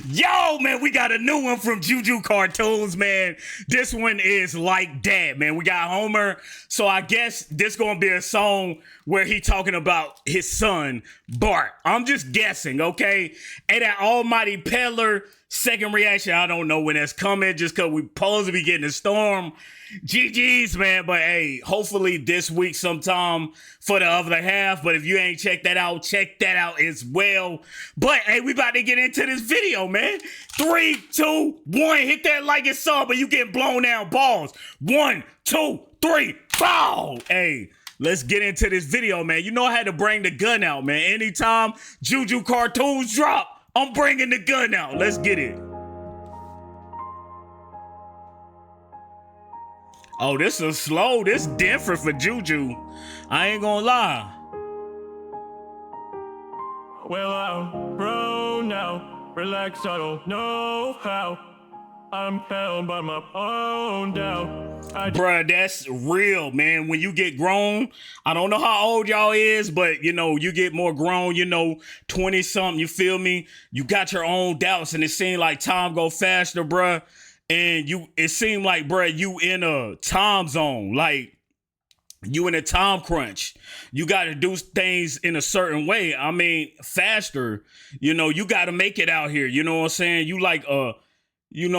Yo, man, we got a new one from JuJu Cartoons, man. This one is like that, man. We got Homer. So I guess this gonna be a song where he talking about his son, Bart. I'm just guessing, okay? And that almighty peddler, second reaction, I don't know when that's coming, just because we supposed to be getting a storm. GG's, man. But hey, hopefully this week sometime for the other half. But if you ain't checked that out, check that out as well. But hey, we about to get into this video, man. 3, 2, 1. Hit that like and sub, but you getting blown down balls. 1, 2, 3, bow. Hey, let's get into this video, man. You know I had to bring the gun out, man. Anytime JuJu Cartoons drop, I'm bringing the gun out. Let's get it. Oh, this is slow. This different for JuJu. I ain't gonna lie. Well, I'm grown now. Relax, I don't know how. I'm held by my own doubt. Bruh, that's real, man. When you get grown, I don't know how old y'all is, but you know, you get more grown, 20 something, you feel me? You got your own doubts, and it seemed like time go faster, bruh. And it seemed like, bruh, you in a time zone, like you in a time crunch. You got to do things in a certain way. I mean, faster. You got to make it out here. You know what I'm saying? You like you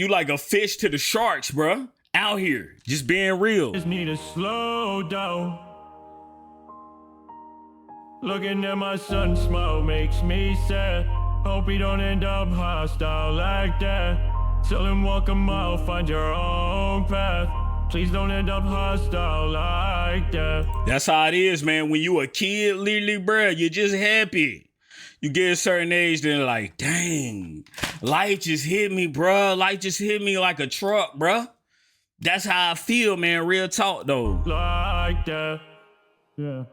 like a fish to the sharks, bruh. Out here, just being real. Just need to slow down. Looking at my son smile makes me sad. Hope he don't end up hostile like that. Tell him walk a mile, find your own path. Please don't end up hostile like that. That's how it is, man. When you a kid, literally, bruh, you're just happy. You get a certain age, then like, dang, life just hit me, bruh. Life just hit me like a truck, bruh. That's how I feel, man. Real talk, though. Like that, yeah.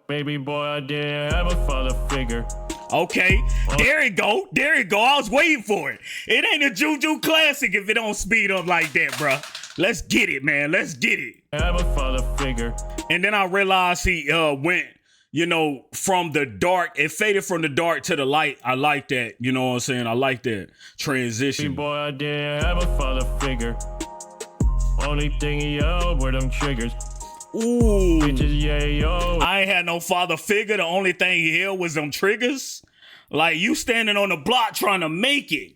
Baby boy, I didn't have a father figure. Okay, there you go. There you go. I was waiting for it. It ain't a JuJu classic if it don't speed up like that, bruh. Let's get it, man. Let's get it. I have a father figure. And then I realized he went, from the dark. It faded from the dark to the light. I like that. You know what I'm saying? I like that transition. Baby boy, I didn't have a father figure. Only thing he held were them triggers. Ooh. Bitches, yeah, yo. I ain't had no father figure. The only thing he held was them triggers. Like, you standing on the block trying to make it.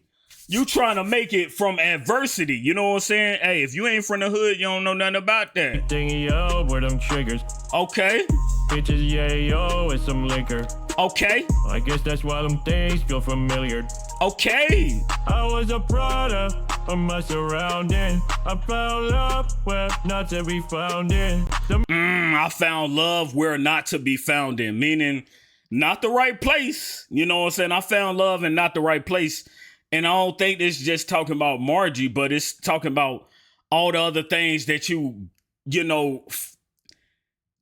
You trying to make it from adversity. You know what I'm saying? Hey, if you ain't from the hood, you don't know nothing about that. Thing he held were them triggers. Okay. Bitches, yeah, yo, and some liquor. Okay. I guess that's why them things feel familiar. Okay. I was a product of my surrounding. I found love where not to be found in. I found love where not to be found in, meaning not the right place. You know what I'm saying? I found love in not the right place. And I don't think this is just talking about Margie, but it's talking about all the other things that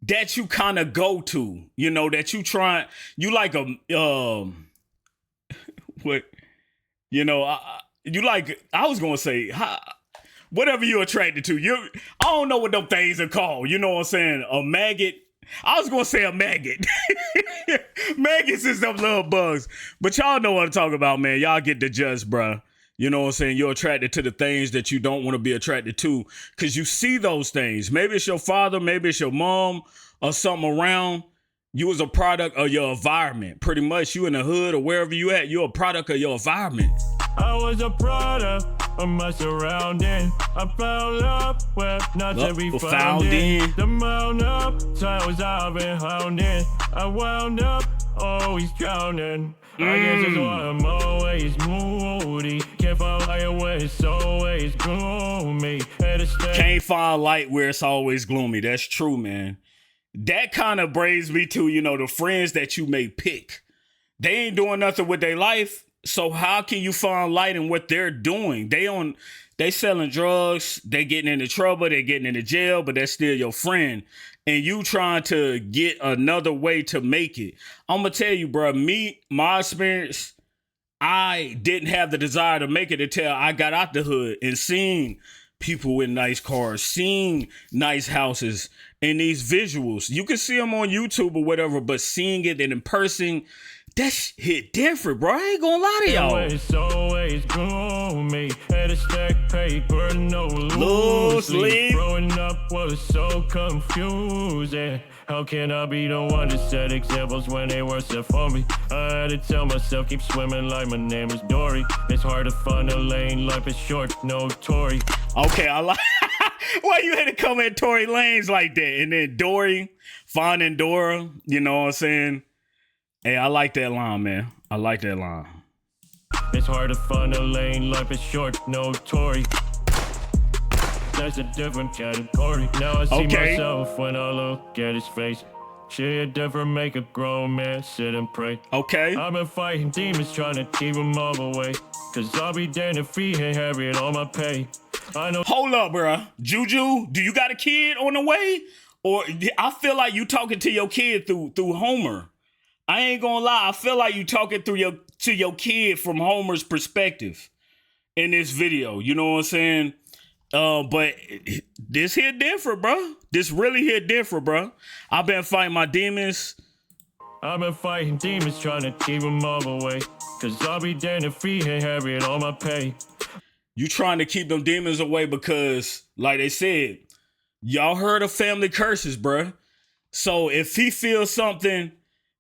that you kind of go to, that you try, you like what, I was going to say, whatever you're attracted to, I don't know what them things are called. You know what I'm saying? A maggot. I was going to say a maggot. Maggots is them little bugs. But y'all know what I'm talking about, man. Y'all get the gist, bruh. You know what I'm saying? You're attracted to the things that you don't want to be attracted to because you see those things. Maybe it's your father, maybe it's your mom or something around. You was a product of your environment. Pretty much you in the hood or wherever you at, you're a product of your environment. I was a product of my surrounding. I found love where not to be found in. The amount of times I've been hounding, I wound up always drowning. I guess that's why I'm always moody. Can't find light where it's always gloomy. Can't find light where it's always gloomy. That's true, man. That kind of brings me to, the friends that you may pick. They ain't doing nothing with their life. So how can you find light in what they're doing? They selling drugs, they getting into trouble, they getting into jail, but that's still your friend. And you trying to get another way to make it. I'm gonna tell you, bro, my experience, I didn't have the desire to make it until I got out the hood and seen people with nice cars, seeing nice houses and these visuals. You can see them on YouTube or whatever, but seeing it in person that hit different, bro. I ain't gonna lie to y'all. It's always gloomy. Had a stack paper, no loose leaf. Growing up was so confusing. How can I be the one to set examples when they were set for me? I had to tell myself, keep swimming like my name is Dory. It's hard to find a lane, life is short, no Tory. Okay, I like why you had to come at Tory Lanez like that. And then Dory, finding Dora, you know what I'm saying? Hey, I like that line, man. I like that line. It's hard to find a lane, life is short, no Tory. That's a different category. Now I see myself when I look at his face. Shit never make a grown man sit and pray. Okay. I've been fighting demons trying to keep them all away. Cause I'll be damned if he ain't having all my pay. I know. Hold up, bruh. JuJu, do you got a kid on the way? Or I feel like you talking to your kid through Homer. I ain't gonna lie. I feel like you talking to your kid from Homer's perspective in this video. You know what I'm saying? But this hit different, bro. This really hit different, bro. I've been fighting my demons. I've been fighting demons trying to keep them all away. Cause I'll be damned if he ain't having all my pay. You trying to keep them demons away because, like they said, y'all heard of family curses, bro. So if he feels something,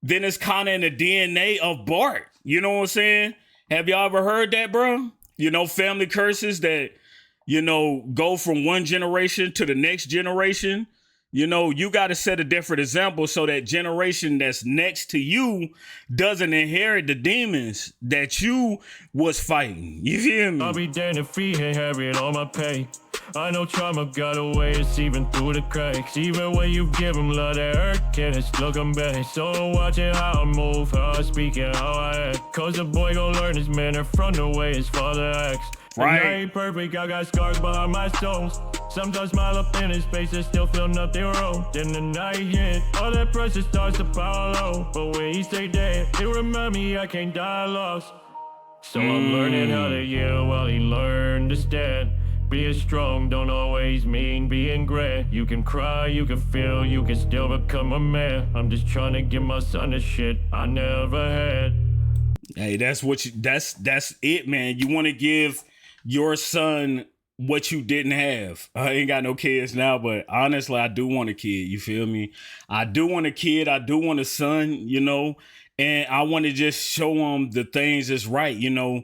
then it's kind of in the DNA of Bart. You know what I'm saying? Have y'all ever heard that, bro? You know, family curses that, you know, go from one generation to the next generation. You know, you got to set a different example so that generation that's next to you doesn't inherit the demons that you was fighting. You feel me? I'll be damned if he ain't having all my pay. I know trauma got away, it's even through the cracks. Even when you give him love, that hurt can't still come back. So watching how I move, how I speak, and how I act. Cause the boy gon' learn his manner from the way his father acts. Right. And I ain't perfect, I got scars behind my stones. Sometimes smile up in his face and still feel nothing wrong. Then the night hit, all that pressure starts to pile low. But when he stay dead, it remind me I can't die lost. So I'm learning how to yell while he learned to stand. Being strong don't always mean being great. You can cry, you can feel, you can still become a man. I'm just trying to give my son the shit I never had. Hey, that's it, man. You want to give your son what you didn't have. I ain't got no kids now, but honestly, I do want a kid. You feel me? I do want a kid. I do want a son, you know, and I want to just show him the things that's right, you know,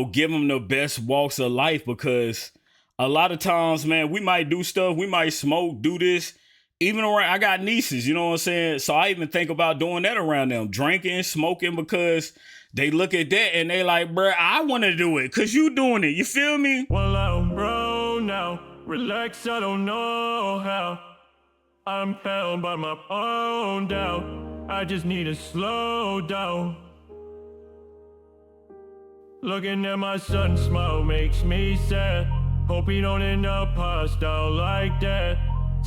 give him the best walks of life, because a lot of times, man, we might do stuff. We might smoke, do this. Even around, I got nieces, you know what I'm saying? So I even think about doing that around them, drinking, smoking, because they look at that and they like, bruh, I want to do it because you doing it. You feel me? Well, I'm grown now. Relax, I don't know how. I'm held by my own doubt. I just need to slow down. Looking at my son smile makes me sad. Hope he don't end up hostile like that.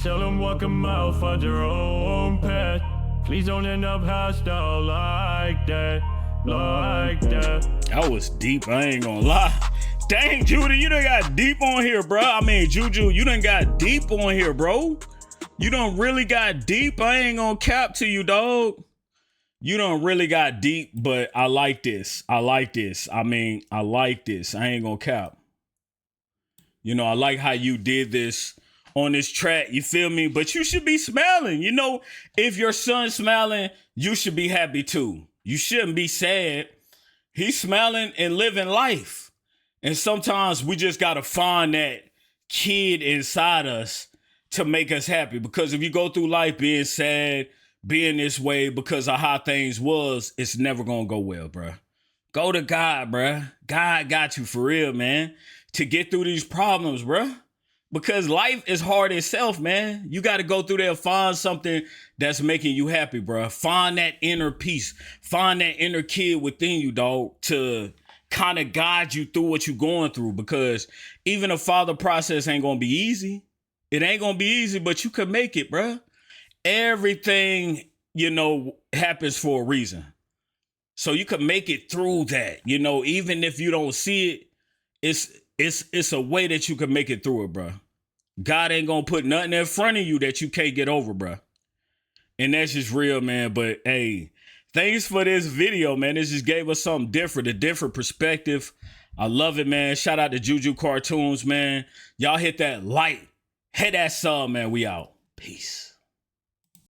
Tell him walk a mile, find your own path. Please don't end up hostile like that. Like that. That was deep, I ain't gonna lie. Dang, Judy, you done got deep on here, bro. I mean, JuJu, you done got deep on here, bro. You done really got deep. I ain't gonna cap to you, dog. You done really got deep, but I like this. I like this. I mean, I like this. I ain't gonna cap. You know, I like how you did this on this track. You feel me? But you should be smiling. You know, if your son's smiling, you should be happy too. You shouldn't be sad. He's smiling and living life. And sometimes we just got to find that kid inside us to make us happy. Because if you go through life being sad, being this way because of how things was, it's never going to go well, bruh. Go to God, bruh. God got you for real, man, to get through these problems, bruh. Because life is hard itself, man. You got to go through there and find something that's making you happy, bro. Find that inner peace. Find that inner kid within you, dog, to kind of guide you through what you're going through. Because even a father process ain't going to be easy. It ain't going to be easy, but you can make it, bro. Everything, you know, happens for a reason. So you can make it through that, you know, even if you don't see it, it's a way that you can make it through it, bro. God ain't gonna put nothing in front of you that you can't get over, bro. And that's just real, man. But hey, thanks for this video, man. This just gave us something different, a different perspective. I love it, man. Shout out to JuJu Cartoons, man. Y'all hit that like, hit that sub, man. We out. Peace.